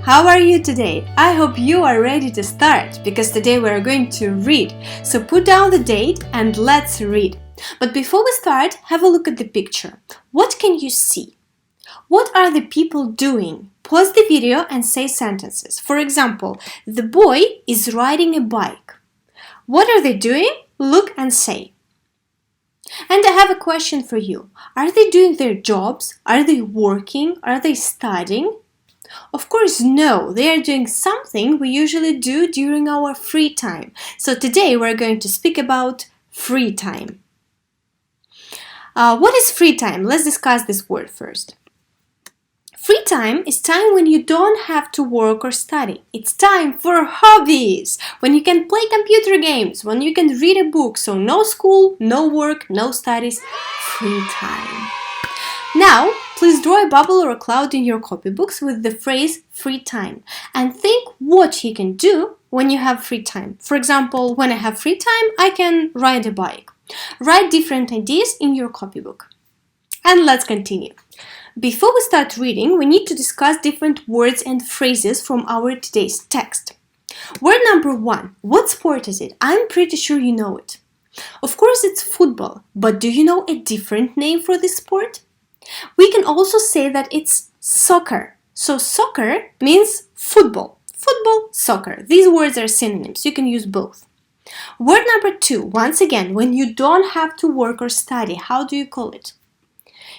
How are you today? I hope you are ready to start because today we are going to read. So put down the date and let's read. But before we start, have a look at the picture. What can you see? What are the people doing? Pause the video and say sentences. For example, the boy is riding a bike. What are they doing? Look and say. And I have a question for you. Are they doing their jobs? Are they working? Are they studying? Of course, no. They are doing something we usually do during our free time. So today we're going to speak about free time. What is free time? Let's discuss this word first. Free time is time when you don't have to work or study. It's time for hobbies, when you can play computer games, when you can read a book. So no school, no work, no studies, free time. Now, please draw a bubble or a cloud in your copybooks with the phrase free time and think what you can do when you have free time. For example, when I have free time, I can ride a bike. Write different ideas in your copybook. And let's continue. Before we start reading, we need to discuss different words and phrases from our today's text. Word number 1. What sport is it? I'm pretty sure you know it. Of course, it's football, but do you know a different name for this sport? We can also say that it's soccer. So soccer means football. Football, soccer. These words are synonyms. You can use both. Word number 2. Once again, when you don't have to work or study, how do you call it?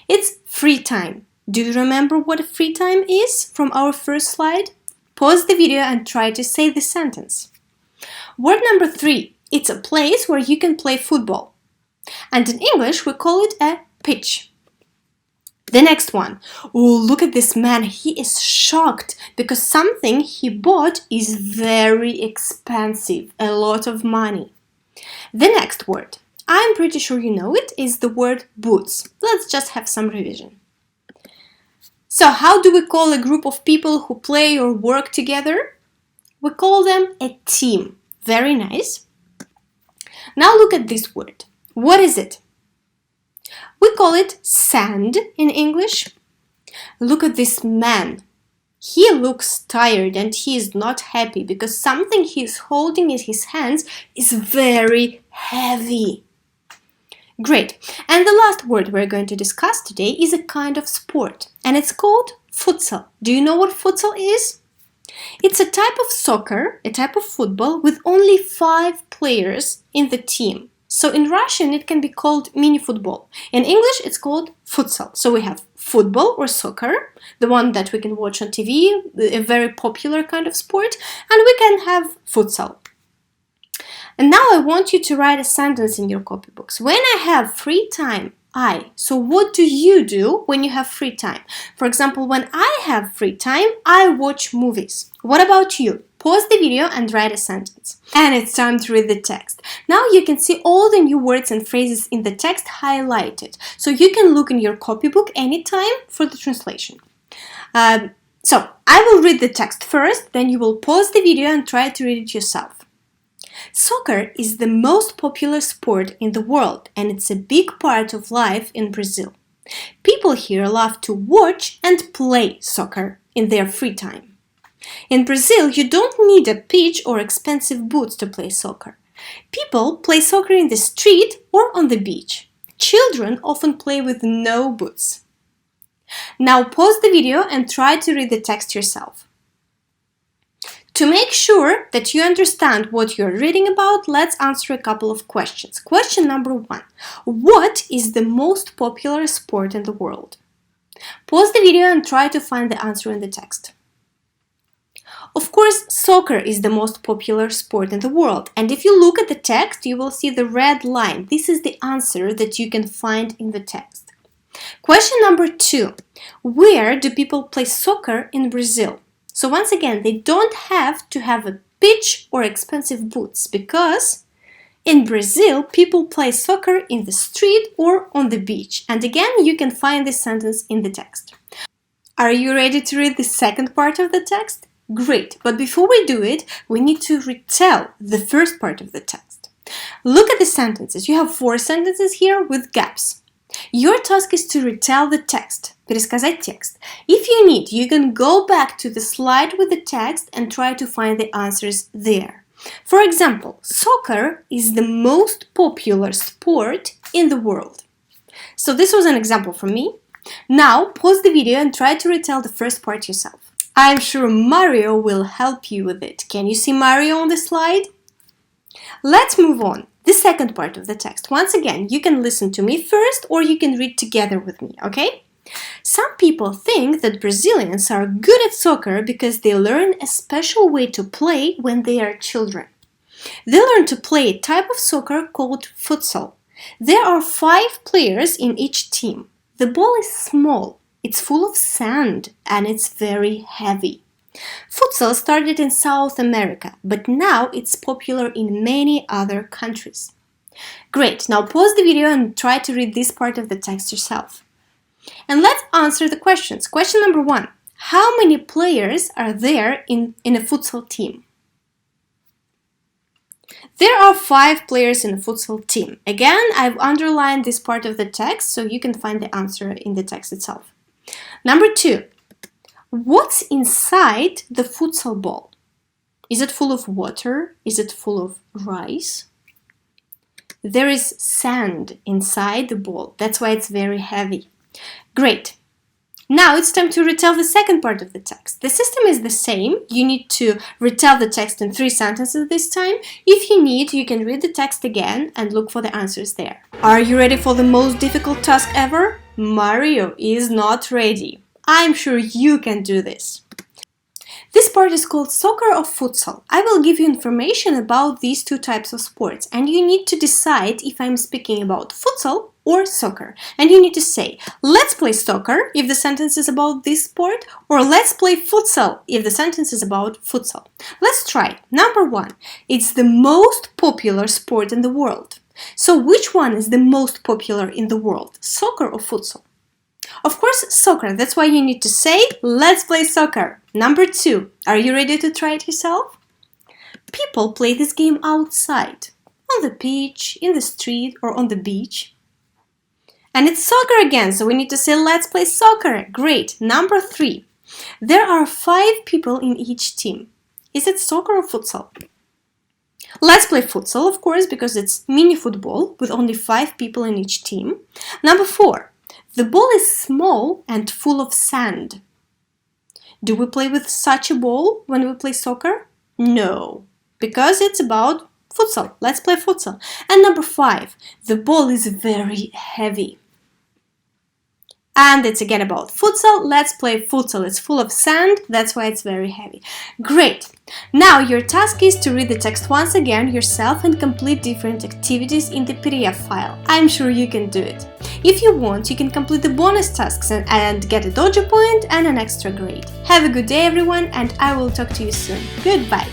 It's free time. Do you remember what free time is from our first slide? Pause the video and try to say the sentence. Word number 3. It's a place where you can play football. And in English, we call it a pitch. The next one. Oh, look at this man. He is shocked because something he bought is very expensive. A lot of money. The next word. I'm pretty sure you know it, is the word boots. Let's just have some revision. So how do we call a group of people who play or work together? We call them a team. Very nice. Now look at this word. What is it? We call it sand in English. Look at this man. He looks tired and he is not happy because something he is holding in his hands is very heavy. Great. And the last word we're going to discuss today is a kind of sport, and it's called futsal. Do you know what futsal is? It's a type of soccer, a type of football with only 5 players in the team. So in Russian, it can be called mini football. In English, it's called futsal. So we have football or soccer, the one that we can watch on TV, a very popular kind of sport, and we can have futsal. And now I want you to write a sentence in your copybooks. When I have free time, So what do you do when you have free time? For example, when I have free time, I watch movies. What about you? Pause the video and write a sentence. And it's time to read the text. Now you can see all the new words and phrases in the text highlighted. So you can look in your copybook anytime for the translation. So I will read the text first, then you will pause the video and try to read it yourself. Soccer is the most popular sport in the world, and it's a big part of life in Brazil. People here love to watch and play soccer in their free time. In Brazil, you don't need a pitch or expensive boots to play soccer. People play soccer in the street or on the beach. Children often play with no boots. Now pause the video and try to read the text yourself. To make sure that you understand what you're reading about, let's answer a couple of questions. Question number 1. What is the most popular sport in the world? Pause the video and try to find the answer in the text. Of course, soccer is the most popular sport in the world. And if you look at the text, you will see the red line. This is the answer that you can find in the text. Question number 2. Where do people play soccer in Brazil? So once again, they don't have to have a pitch or expensive boots because in Brazil, people play soccer in the street or on the beach. And again, you can find this sentence in the text. Are you ready to read the second part of the text? Great, but before we do it, we need to retell the first part of the text. Look at the sentences. You have 4 sentences here with gaps. Your task is to retell the text, пересказать текст. If you need, you can go back to the slide with the text and try to find the answers there. For example, soccer is the most popular sport in the world. So this was an example from me. Now pause the video and try to retell the first part yourself. I'm sure Mario will help you with it. Can you see Mario on the slide? Let's move on. The second part of the text. Once again, you can listen to me first or you can read together with me, okay? Some people think that Brazilians are good at soccer because they learn a special way to play when they are children. They learn to play a type of soccer called futsal. There are 5 players in each team. The ball is small, it's full of sand, and it's very heavy. Futsal started in South America, but now it's popular in many other countries. Great, now pause the video and try to read this part of the text yourself. And let's answer the questions. Question number 1. How many players are there in a futsal team? There are 5 players in a futsal team. Again, I've underlined this part of the text so you can find the answer in the text itself. Number 2. What's inside the futsal ball? Is it full of water? Is it full of rice? There is sand inside the ball. That's why it's very heavy. Great. Now it's time to retell the second part of the text. The system is the same. You need to retell the text in 3 sentences this time. If you need, you can read the text again and look for the answers there. Are you ready for the most difficult task ever? Mario is not ready. I'm sure you can do this. This part is called soccer or futsal. I will give you information about these 2 types of sports and you need to decide if I'm speaking about futsal or soccer. And you need to say, let's play soccer if the sentence is about this sport, or let's play futsal if the sentence is about futsal. Let's try. Number 1. It's the most popular sport in the world. So which one is the most popular in the world, soccer or futsal? Of course, soccer. That's why you need to say, let's play soccer. Number 2. Are you ready to try it yourself? People play this game outside, on the pitch, in the street, or on the beach. And it's soccer again, so we need to say, let's play soccer. Great. Number 3. There are 5 people in each team. Is it soccer or futsal? Let's play futsal, of course, because it's mini football with only 5 people in each team. Number 4. The ball is small and full of sand. Do we play with such a ball when we play soccer? No, because it's about futsal. Let's play futsal. And number 5, the ball is very heavy. And it's again about futsal. Let's play futsal. It's full of sand. That's why it's very heavy. Great. Now your task is to read the text once again yourself and complete different activities in the PDF file. I'm sure you can do it. If you want, you can complete the bonus tasks and get a dojo point and an extra grade. Have a good day everyone, and I will talk to you soon. Goodbye.